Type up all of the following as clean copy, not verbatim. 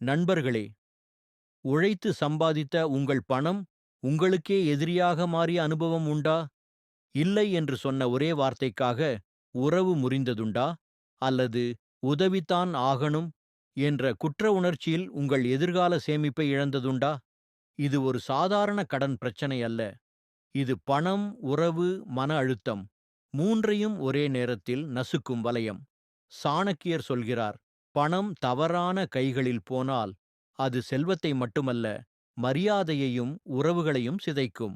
நண்பர்களே, உழைத்து சம்பாதித்த உங்கள் பணம் உங்களுக்கே எதிரியாக மாறிய அனுபவம் உண்டா? இல்லை என்று சொன்ன ஒரே வார்த்தைக்காக உறவு முறிந்ததுண்டா? அல்லது உதவித்தான் ஆகணும் என்ற குற்ற உணர்ச்சியில் உங்கள் எதிர்கால சேமிப்பை இழந்ததுண்டா? இது ஒரு சாதாரண கடன் பிரச்சனை அல்ல. இது பணம், உறவு, மன அழுத்தம் மூன்றையும் ஒரே நேரத்தில் நசுக்கும் வலயம். சாணக்கியர் சொல்கிறார், பணம் தவறான கைகளில் போனால் அது செல்வத்தை மட்டுமல்ல, மரியாதையையும் உறவுகளையும் சிதைக்கும்.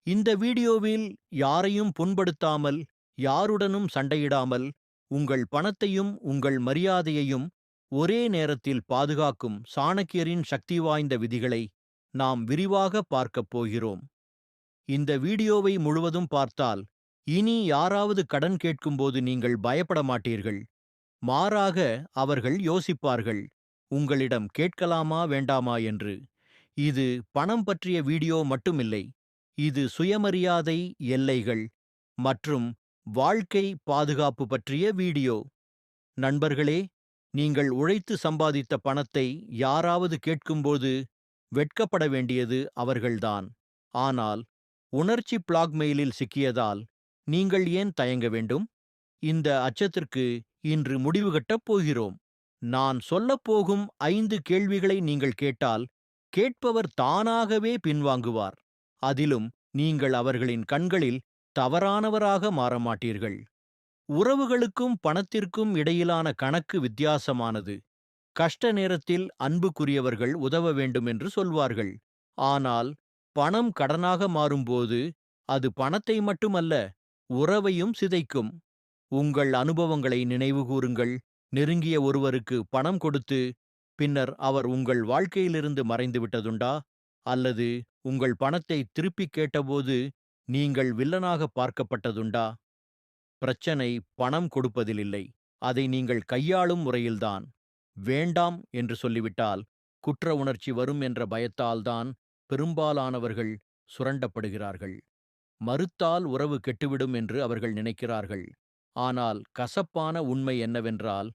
இந்த வீடியோவில் யாரையும் புண்படுத்தாமல், யாருடனும் சண்டையிடாமல், உங்கள் பணத்தையும் உங்கள் மரியாதையையும் ஒரே நேரத்தில் பாதுகாக்கும் சாணக்கியரின் சக்தி வாய்ந்த விதிகளை நாம் விரிவாக பார்க்கப் போகிறோம். இந்த வீடியோவை முழுவதும் பார்த்தால், இனி யாராவது கடன் கேட்கும்போது நீங்கள் பயப்பட மாட்டீர்கள். மாறாக அவர்கள் யோசிப்பார்கள், உங்களிடம் கேட்கலாமா வேண்டாமா என்று. இது பணம் பற்றிய வீடியோ மட்டுமில்லை. இது சுயமரியாதை, எல்லைகள் மற்றும் வாழ்க்கை பாதுகாப்பு பற்றிய வீடியோ. நண்பர்களே, நீங்கள் உழைத்து சம்பாதித்த பணத்தை யாராவது கேட்கும்போது வெட்கப்பட வேண்டியது அவர்கள்தான். ஆனால் உணர்ச்சி பிளாக்மெயிலில் சிக்கியதால் நீங்கள் ஏன் தயங்க வேண்டும்? இந்த அச்சத்திற்கு இன்று முடிவு கட்டப் போகிறோம். நான் சொல்லப்போகும் 5 கேள்விகளை நீங்கள் கேட்டால், கேட்பவர் தானாகவே பின்வாங்குவார். அதிலும் நீங்கள் அவர்களின் கண்களில் தவறானவராக மாறமாட்டீர்கள். உறவுகளுக்கும் பணத்திற்கும் இடையிலான கணக்கு வித்தியாசமானது. கஷ்ட நேரத்தில் அன்புக்குரியவர்கள் உதவ வேண்டும் என்று சொல்வார்கள். ஆனால் பணம் கடனாக மாறும்போது அது பணத்தை மட்டுமல்ல, உறவையும் சிதைக்கும். உங்கள் அனுபவங்களை நினைவுகூருங்கள். நெருங்கிய ஒருவருக்கு பணம் கொடுத்து பின்னர் அவர் உங்கள் வாழ்க்கையிலிருந்து மறைந்து விட்டதுண்டா? அல்லது உங்கள் பணத்தை திருப்பிக் கேட்டபோது நீங்கள் வில்லனாக பார்க்கப்பட்டதுண்டா? பிரச்சனை பணம் கொடுப்பதில் இல்லை, அதை நீங்கள் கையாளும் முறையில்தான். வேண்டாம் என்று சொல்லிவிட்டால் குற்ற உணர்ச்சி வரும் என்ற பயத்தால்தான் பெரும்பாலானவர்கள் சுரண்டப்படுகிறார்கள். மறுத்தால் உறவு கெட்டுவிடும் என்று அவர்கள் நினைக்கிறார்கள். ஆனால் கசப்பான உண்மை என்னவென்றால்,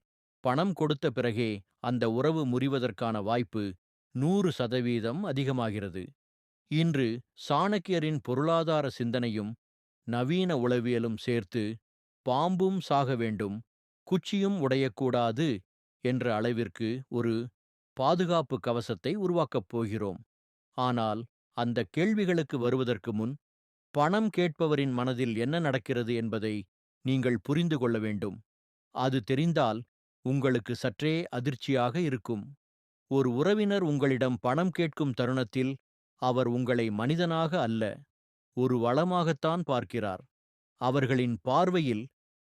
பணம் கொடுத்த பிறகே அந்த உறவு முறிவதற்கான வாய்ப்பு 100% அதிகமாகிறது. இன்று சாணக்கியரின் பொருளாதார சிந்தனையும் நவீன உளவியலும் சேர்த்து, பாம்பும் சாக வேண்டும், குச்சியும் உடையக்கூடாது என்ற அளவிற்கு ஒரு பாதுகாப்பு கவசத்தை உருவாக்கப் போகிறோம். ஆனால் அந்த கேள்விகளுக்கு வருவதற்கு முன், பணம் கேட்பவரின் மனதில் என்ன நடக்கிறது என்பதை நீங்கள் புரிந்து கொள்ள வேண்டும். அது தெரிந்தால் உங்களுக்கு சற்றே அதிர்ச்சியாக இருக்கும். ஒரு உறவினர் உங்களிடம் பணம் கேட்கும் தருணத்தில் அவர் உங்களை மனிதனாக அல்ல, ஒரு வளமாகத்தான் பார்க்கிறார். அவர்களின் பார்வையில்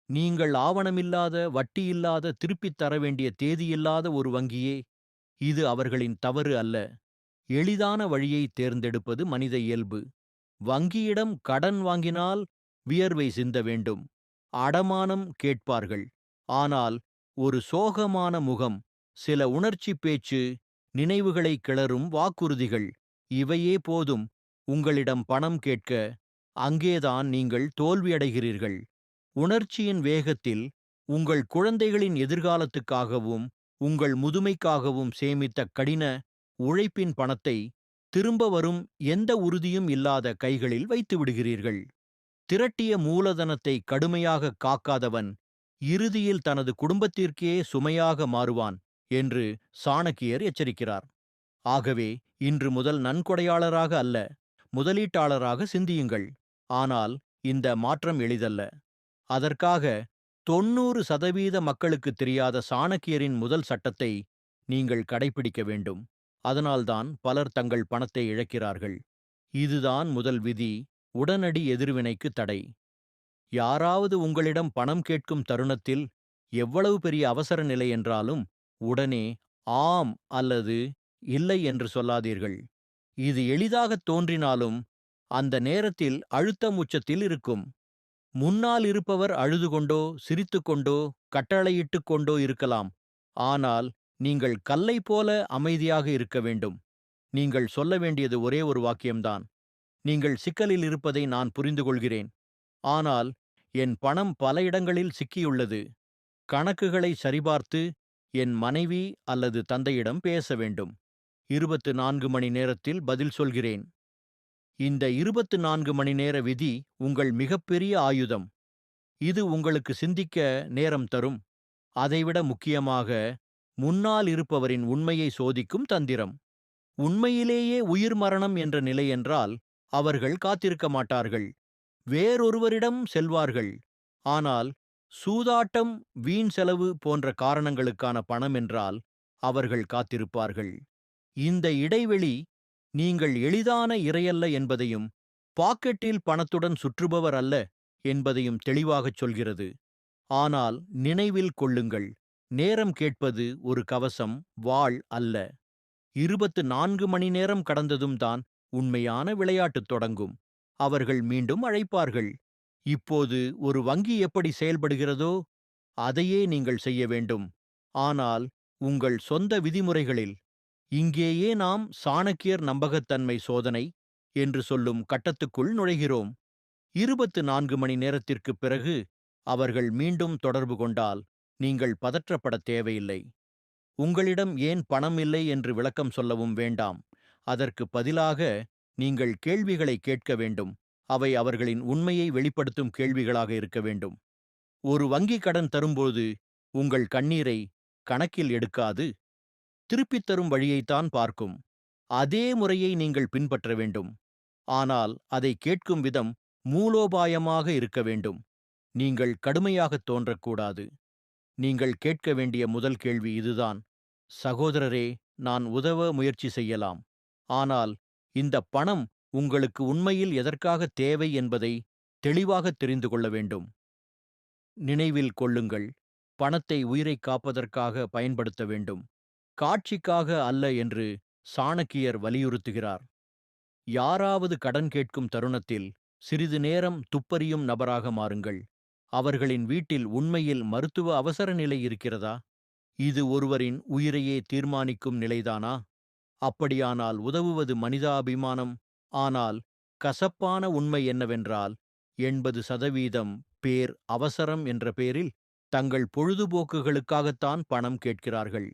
நீங்கள் ஆவணமில்லாத, வட்டியில்லாத, திருப்பித் தர வேண்டிய தேதியில்லாத ஒரு வங்கியே. இது அவர்களின் தவறு அல்ல. எளிதான வழியை தேர்ந்தெடுப்பது மனித இயல்பு. வங்கியிடம் கடன் வாங்கினால் வியர்வை சிந்த வேண்டும். அடமானம் கேட்பார்கள். ஆனால் ஒரு சோகமான முகம், சில உணர்ச்சி பேச்சு, நினைவுகளை கிளறும் வாக்குறுதிகள், இவையே போதும் உங்களிடம் பணம் கேட்க. அங்கேதான் நீங்கள் தோல்வியடைகிறீர்கள். உணர்ச்சியின் வேகத்தில் உங்கள் குழந்தைகளின் எதிர்காலத்துக்காகவும் உங்கள் முதுமைக்காகவும் சேமித்த கடின உழைப்பின் பணத்தை திரும்ப வரும் எந்த உறுதியும் இல்லாத கைகளில் வைத்து விடுகிறீர்கள். திரட்டிய மூலதனத்தை கடுமையாக காக்காதவன் இறுதியில் தனது குடும்பத்திற்கே சுமையாக மாறுவான் என்று சாணக்கியர் எச்சரிக்கிறார். ஆகவே இன்று முதல் நன்கொடையாளராக அல்ல, முதலீட்டாளராக சிந்தியுங்கள். ஆனால் இந்த மாற்றம் எளிதல்ல. அதற்காக 90% மக்களுக்கு தெரியாத சாணக்கியரின் முதல் சட்டத்தை நீங்கள் கடைப்பிடிக்க வேண்டும். அதனால்தான் பலர் தங்கள் பணத்தை இழக்கிறார்கள். இதுதான் முதல் விதி, உடனடி எதிர்வினைக்கு தடை. யாராவது உங்களிடம் பணம் கேட்கும் தருணத்தில், எவ்வளவு பெரிய அவசர நிலை என்றாலும், உடனே ஆம் அல்லது இல்லை என்று சொல்லாதீர்கள். இது எளிதாகத் தோன்றினாலும் அந்த நேரத்தில் அழுத்தம் உச்சத்தில் இருக்கும். முன்னால் இருப்பவர் அழுதுகொண்டோ, சிரித்துக்கொண்டோ, கட்டளையிட்டுக் கொண்டோ இருக்கலாம். ஆனால் நீங்கள் கல்லை போல அமைதியாக இருக்க வேண்டும். நீங்கள் சொல்ல வேண்டியது ஒரே ஒரு வாக்கியம்தான். நீங்கள் சிக்கலில் இருப்பதை நான் புரிந்துகொள்கிறேன். ஆனால் என் பணம் பல இடங்களில் சிக்கியுள்ளது. கணக்குகளை சரிபார்த்து என் மனைவி அல்லது தந்தையிடம் பேச வேண்டும். 24 மணி நேரத்தில் பதில் சொல்கிறேன். இந்த 24 மணி நேர விதி உங்கள் மிகப்பெரிய ஆயுதம். இது உங்களுக்கு சிந்திக்க நேரம் தரும். அதைவிட முக்கியமாக, முன்னால் இருப்பவரின் உண்மையை சோதிக்கும் தந்திரம். உண்மையிலேயே உயிர் மரணம் என்ற நிலை என்றால் அவர்கள் காத்திருக்க மாட்டார்கள். வேறொருவரிடம் செல்வார்கள். ஆனால் சூதாட்டம், வீண் செலவு போன்ற காரணங்களுக்கான பணம் என்றால் அவர்கள் காத்திருப்பார்கள். இந்த இடைவெளி நீங்கள் எளிதான இரையல்ல என்பதையும், பாக்கெட்டில் பணத்துடன் சுற்றுபவர் அல்ல என்பதையும் தெளிவாகச் சொல்கிறது. ஆனால் நினைவில் கொள்ளுங்கள், நேரம் கேட்பது ஒரு கவசம், வாள் அல்ல. 24 மணி நேரம் கடந்ததும் தான் உண்மையான விளையாட்டு தொடங்கும். அவர்கள் மீண்டும் அழைப்பார்கள். இப்போது ஒரு வங்கி எப்படி செயல்படுகிறதோ அதையே நீங்கள் செய்ய வேண்டும். ஆனால் உங்கள் சொந்த விதிமுறைகளில். இங்கேயே நாம் சாணக்கியர் நம்பகத்தன்மை சோதனை என்று சொல்லும் கட்டத்துக்குள் நுழைகிறோம். 24 மணி நேரத்திற்குப் பிறகு அவர்கள் மீண்டும் தொடர்பு கொண்டால் நீங்கள் பதற்றப்படத் தேவையில்லை. உங்களிடம் ஏன் பணம் இல்லை என்று விளக்கம் சொல்லவும் வேண்டாம். அதற்கு பதிலாக நீங்கள் கேள்விகளை கேட்க வேண்டும். அவை அவர்களின் உண்மையை வெளிப்படுத்தும் கேள்விகளாக இருக்க வேண்டும். ஒரு வங்கி கடன் தரும்போது உங்கள் கண்ணீரை கணக்கில் எடுக்காது, திருப்பித் தரும் வழியைத்தான் பார்க்கும். அதே முறையை நீங்கள் பின்பற்ற வேண்டும். ஆனால் அதை கேட்கும் விதம் மூலோபாயமாக இருக்க வேண்டும். நீங்கள் கடுமையாகத் தோன்றக்கூடாது. நீங்கள் கேட்க வேண்டிய முதல் கேள்வி இதுதான்: சகோதரரே, நான் உதவ முயற்சி செய்யலாம். ஆனால் இந்த பணம் உங்களுக்கு உண்மையில் எதற்காக தேவை என்பதை தெளிவாகத் தெரிந்து கொள்ள வேண்டும். நினைவில் கொள்ளுங்கள், பணத்தை உயிரைக் காப்பதற்காக பயன்படுத்த வேண்டும், காட்சிக்காக அல்ல என்று சாணக்கியர் வலியுறுத்துகிறார். யாராவது கடன் கேட்கும் தருணத்தில் சிறிது நேரம் துப்பறியும் நபராக மாறுங்கள். அவர்களின் வீட்டில் உண்மையில் மருத்துவ அவசர நிலை இருக்கிறதா? இது ஒருவரின் உயிரையே தீர்மானிக்கும் நிலைதானா? அப்படியானால் உதவுவது மனிதாபிமானம். ஆனால் கசப்பான உண்மை என்னவென்றால், 80% பேர் அவசரம் என்ற பேரில் தங்கள் பொழுதுபோக்குகளுக்காகத்தான் பணம் கேட்கிறார்கள்.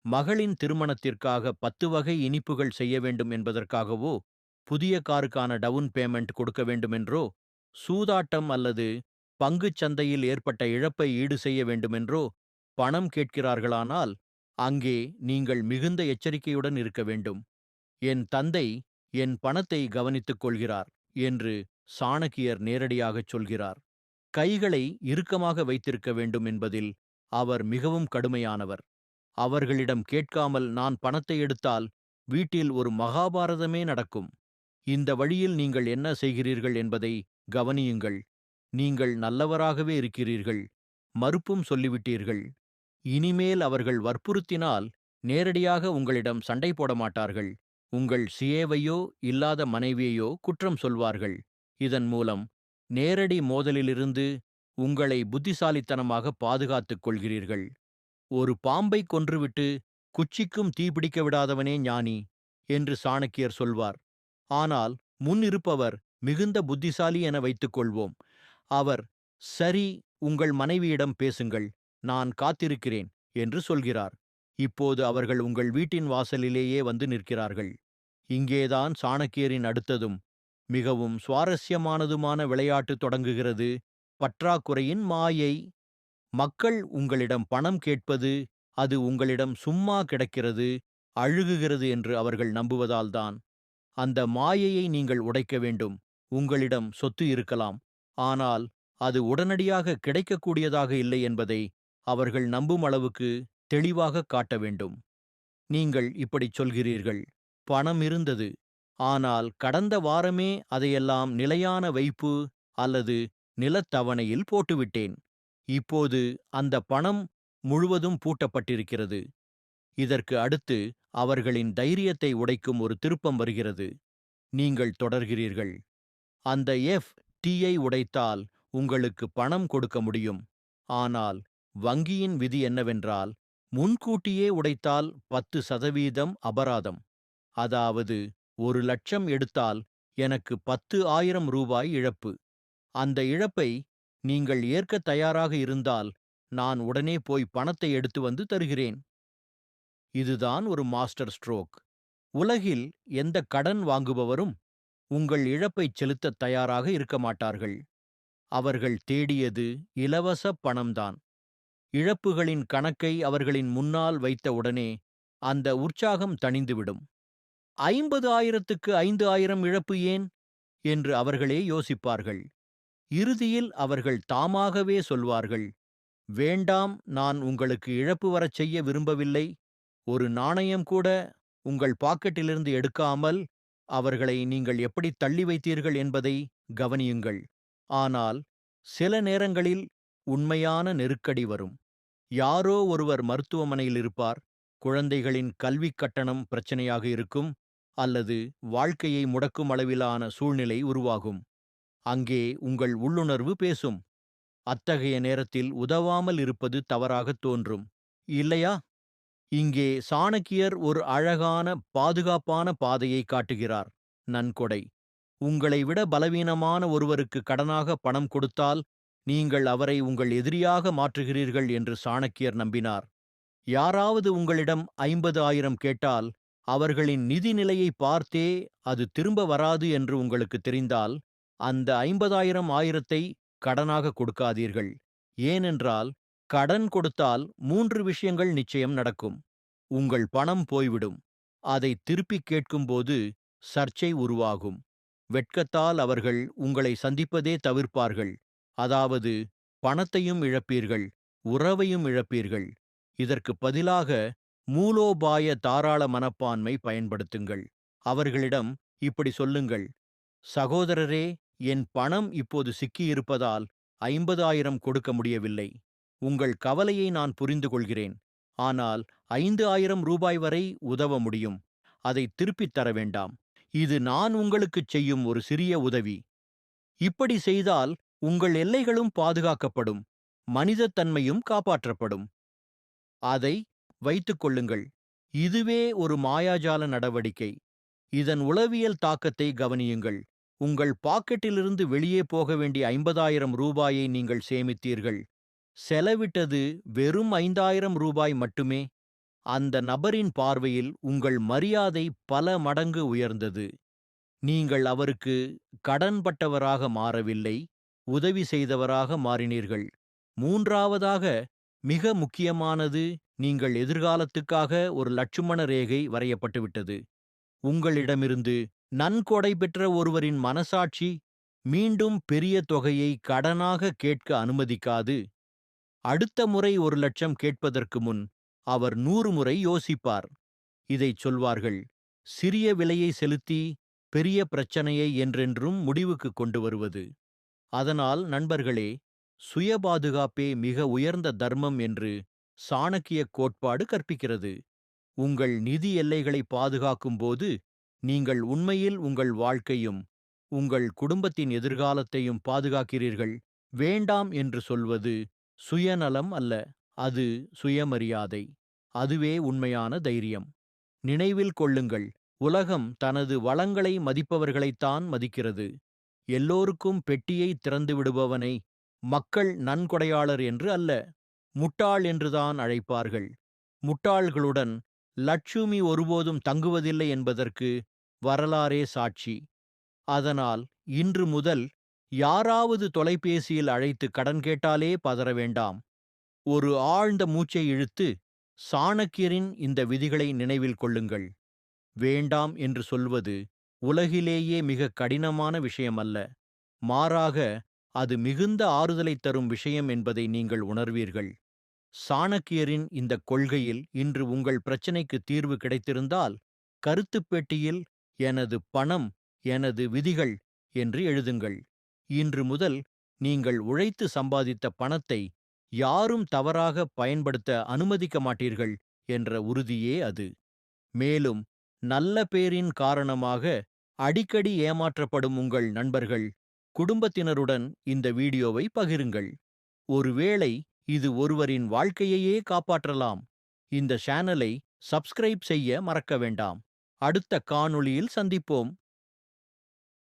மகளின் திருமணத்திற்காக 10 வகை இனிப்புகள் செய்ய வேண்டும் என்பதற்காகவோ, புதிய காருக்கான டவுன் பேமெண்ட் கொடுக்க வேண்டுமென்றோ, சூதாட்டம் அல்லது பங்குச் சந்தையில் ஏற்பட்ட இழப்பை ஈடு செய்ய வேண்டுமென்றோ பணம் கேட்கிறார்களானால், அங்கே நீங்கள் மிகுந்த எச்சரிக்கையுடன் இருக்க வேண்டும். என் தந்தை என் பணத்தை கவனித்துக் கொள்கிறார் என்று சாணக்கியர் நேரடியாகச் சொல்கிறார். கைகளை இறுக்கமாக வைத்திருக்க வேண்டும் என்பதில் அவர் மிகவும் கடுமையானவர். அவர்களிடம் கேட்காமல் நான் பணத்தை எடுத்தால் வீட்டில் ஒரு மகாபாரதமே நடக்கும். இந்த வழியில் நீங்கள் என்ன செய்கிறீர்கள் என்பதை கவனியுங்கள். நீங்கள் நல்லவராகவே இருக்கிறீர்கள், மறுப்பும் சொல்லிவிட்டீர்கள். இனிமேல் அவர்கள் வற்புறுத்தினால் நேரடியாக உங்களிடம் சண்டை போட மாட்டார்கள். உங்கள் சிஏவையோ இல்லாத மனைவியையோ குற்றம் சொல்வார்கள். இதன் மூலம் நேரடி மோதலிலிருந்து உங்களை புத்திசாலித்தனமாக பாதுகாத்துக் கொள்கிறீர்கள். ஒரு பாம்பை கொன்றுவிட்டு குச்சிக்கும் தீப்பிடிக்க விடாதவனே ஞானி என்று சாணக்கியர் சொல்வார். ஆனால் முன் இருப்பவர் மிகுந்த புத்திசாலி என வைத்துக் கொள்வோம். அவர், சரி, உங்கள் மனைவியிடம் பேசுங்கள், நான் காத்திருக்கிறேன் என்று சொல்கிறார். இப்போது அவர்கள் உங்கள் வீட்டின் வாசலிலேயே வந்து நிற்கிறார்கள். இங்கேதான் சாணக்கியரின் அடுத்ததும் மிகவும் சுவாரஸ்யமானதுமான விளையாட்டு தொடங்குகிறது. பற்றாக்குறையின் மாயை. மக்கள் உங்களிடம் பணம் கேட்பது, அது உங்களிடம் சும்மா கிடக்கிறது, அழுகுகிறது என்று அவர்கள் நம்புவதால்தான். அந்த மாயையை நீங்கள் உடைக்க வேண்டும். உங்களிடம் சொத்து இருக்கலாம், ஆனால் அது உடனடியாக கிடைக்கக்கூடியதாக இல்லை என்பதை அவர்கள் நம்பும் அளவுக்கு தெளிவாகக் காட்ட வேண்டும். நீங்கள் இப்படிச் சொல்கிறீர்கள்: பணம் இருந்தது, ஆனால் கடந்த வாரமே அதையெல்லாம் நிலையான வைப்பு அல்லது நிலத்தவணையில் போட்டுவிட்டேன். இப்போது அந்த பணம் முழுவதும் பூட்டப்பட்டிருக்கிறது. இதற்கு அடுத்து அவர்களின் தைரியத்தை உடைக்கும் ஒரு திருப்பம் வருகிறது. நீங்கள் தொடர்கிறீர்கள்: அந்த எஃப்.டி.ஐ உடைத்தால் உங்களுக்கு பணம் கொடுக்க முடியும். ஆனால் வங்கியின் விதி என்னவென்றால், முன்கூட்டியே உடைத்தால் 10% அபராதம். அதாவது 1,00,000 எடுத்தால் எனக்கு 10,000 ரூபாய் இழப்பு. அந்த இழப்பை நீங்கள் ஏற்கத் தயாராக இருந்தால் நான் உடனே போய் பணத்தை எடுத்து வந்து தருகிறேன். இதுதான் ஒரு மாஸ்டர் ஸ்ட்ரோக். உலகில் எந்த கடன் வாங்குபவரும் உங்கள் இழப்பைச் செலுத்தத் தயாராக இருக்க மாட்டார்கள். அவர்கள் தேடியது இலவச பணம்தான். இழப்புகளின் கணக்கை அவர்களின் முன்னால் வைத்தவுடனே அந்த உற்சாகம் தணிந்துவிடும். 50,000க்கு 5,000 இழப்பு ஏன் என்று அவர்களே யோசிப்பார்கள். இறுதியில் அவர்கள் தாமாகவே சொல்வார்கள், வேண்டாம், நான் உங்களுக்கு இழப்பு வரச் செய்ய விரும்பவில்லை. ஒரு நாணயம் கூட உங்கள் பாக்கெட்டிலிருந்து எடுக்காமல் அவர்களை நீங்கள் எப்படி தள்ளி வைத்தீர்கள் என்பதை கவனியுங்கள். ஆனால் சில நேரங்களில் உண்மையான நெருக்கடி வரும். யாரோ ஒருவர் மருத்துவமனையில் இருப்பார், குழந்தைகளின் கல்விக் கட்டணம் பிரச்சனையாக இருக்கும், அல்லது வாழ்க்கையை முடக்கும் அளவிலான சூழ்நிலை உருவாகும். அங்கே உங்கள் உள்ளுணர்வு பேசும். அத்தகைய நேரத்தில் உதவாமல் இருப்பது தவறாகத் தோன்றும், இல்லையா? இங்கே சாணக்கியர் ஒரு அழகான, பாதுகாப்பான பாதையை காட்டுகிறார். நன்கொடை. உங்களை விட பலவீனமான ஒருவருக்கு கடனாக பணம் கொடுத்தால் நீங்கள் அவரை உங்கள் எதிரியாக மாற்றுகிறீர்கள் என்று சாணக்கியர் நம்பினார். யாராவது உங்களிடம் 50,000 கேட்டால் அவர்களின் நிதி நிலையை பார்த்தே அது திரும்ப வராது என்று உங்களுக்கு தெரிந்தால் அந்த 50,000 ஆயிரத்தை கடனாக கொடுக்காதீர்கள். ஏனென்றால் கடன் கொடுத்தால் 3 விஷயங்கள் நிச்சயம் நடக்கும். உங்கள் பணம் போய்விடும். அதை திருப்பிக் கேட்கும்போது சர்ச்சை உருவாகும். வெட்கத்தால் அவர்கள் உங்களை சந்திப்பதே தவிர்ப்பார்கள். அதாவது பணத்தையும் இழப்பீர்கள், உறவையும் இழப்பீர்கள். இதற்கு பதிலாக மூலோபாய தாராள மனப்பான்மை பயன்படுத்துங்கள். அவர்களிடம் இப்படி சொல்லுங்கள், சகோதரரே, என் பணம் இப்போது சிக்கியிருப்பதால் 50,000 கொடுக்க முடியவில்லை. உங்கள் கவலையை நான் புரிந்து கொள்கிறேன். ஆனால் 5,000 ரூபாய் வரை உதவ முடியும். அதை திருப்பித் தர வேண்டாம். இது நான் உங்களுக்குச் செய்யும் ஒரு சிறிய உதவி. இப்படி செய்தால் உங்கள் எல்லைகளும் பாதுகாக்கப்படும், மனிதத்தன்மையும் காப்பாற்றப்படும். அதை வைத்துக் கொள்ளுங்கள். இதுவே ஒரு மாயாஜால நடவடிக்கை. இதன் உளவியல் தாக்கத்தை கவனியுங்கள். உங்கள் பாக்கெட்டிலிருந்து வெளியே போக வேண்டிய 50,000 ரூபாயை நீங்கள் சேமித்தீர்கள். செலவிட்டது வெறும் 5,000 ரூபாய் மட்டுமே. அந்த நபரின் பார்வையில் உங்கள் மரியாதை பல மடங்கு உயர்ந்தது. நீங்கள் அவருக்கு கடன்பட்டவராக மாறவில்லை, உதவி செய்தவராக மாறினீர்கள். மூன்றாவதாக, மிக முக்கியமானது, நீங்கள் எதிர்காலத்துக்காக ஒரு லட்சுமண ரேகை வரையப்பட்டுவிட்டது. உங்களிடமிருந்து நன்கொடை பெற்ற ஒருவரின் மனசாட்சி மீண்டும் பெரிய தொகையை கடனாக கேட்க அனுமதிக்காது. அடுத்த முறை 1,00,000 கேட்பதற்கு முன் அவர் 100 முறை யோசிப்பார். இதைச் சொல்வார்கள், சிறிய விலையை செலுத்தி பெரிய பிரச்சனையை என்றென்றும் முடிவுக்கு கொண்டு வருவது. அதனால் நண்பர்களே, சுய பாதுகாப்பே மிக உயர்ந்த தர்மம் என்று சாணக்கிய கோட்பாடு கற்பிக்கிறது. உங்கள் நிதி எல்லைகளை பாதுகாக்கும் போது நீங்கள் உண்மையில் உங்கள் வாழ்க்கையும் உங்கள் குடும்பத்தின் எதிர்காலத்தையும் பாதுகாக்கிறீர்கள். வேண்டாம் என்று சொல்வது சுயநலம் அல்ல, அது சுயமரியாதை. அதுவே உண்மையான தைரியம். நினைவில் கொள்ளுங்கள், உலகம் தனது வளங்களை மதிப்பவர்களைத்தான் மதிக்கிறது. எல்லோருக்கும் பெட்டியை திறந்து விடுபவனை மக்கள் நன்கொடையாளர் என்று அல்ல, முட்டாள் என்றுதான் அழைப்பார்கள். முட்டாள்களுடன் லட்சுமி ஒருபோதும் தங்குவதில்லை என்பதற்கு வரலாறே சாட்சி. அதனால் இன்று முதல் யாராவது தொலைபேசியில் அழைத்து கடன் கேட்டாலே பதற வேண்டாம். ஒரு ஆழ்ந்த மூச்சை இழுத்து சாணக்கியரின் இந்த விதிகளை நினைவில் கொள்ளுங்கள். வேண்டாம் என்று சொல்வது உலகிலேயே மிக கடினமான விஷயமல்ல. மாறாக அது மிகுந்த ஆறுதலைத் தரும் விஷயம் என்பதை நீங்கள் உணர்வீர்கள். சாணக்கியரின் இந்த கொள்கையில் இன்று உங்கள் பிரச்சினைக்கு தீர்வு கிடைத்திருந்தால் கருத்துப் பெட்டியில் எனது பணம், எனது விதிகள் என்று எழுதுங்கள். இன்று முதல் நீங்கள் உழைத்து சம்பாதித்த பணத்தை யாரும் தவறாக பயன்படுத்த அனுமதிக்க மாட்டீர்கள் என்ற உறுதியே அது. மேலும் நல்ல பேரின் காரணமாக அடிக்கடி ஏமாற்றப்படும் உங்கள் நண்பர்கள், குடும்பத்தினருடன் இந்த வீடியோவை பகிருங்கள். ஒருவேளை இது ஒருவரின் வாழ்க்கையையே காப்பாற்றலாம். இந்த சேனலை சப்ஸ்கிரைப் செய்ய மறக்க வேண்டாம். அடுத்த காணொளியில் சந்திப்போம்.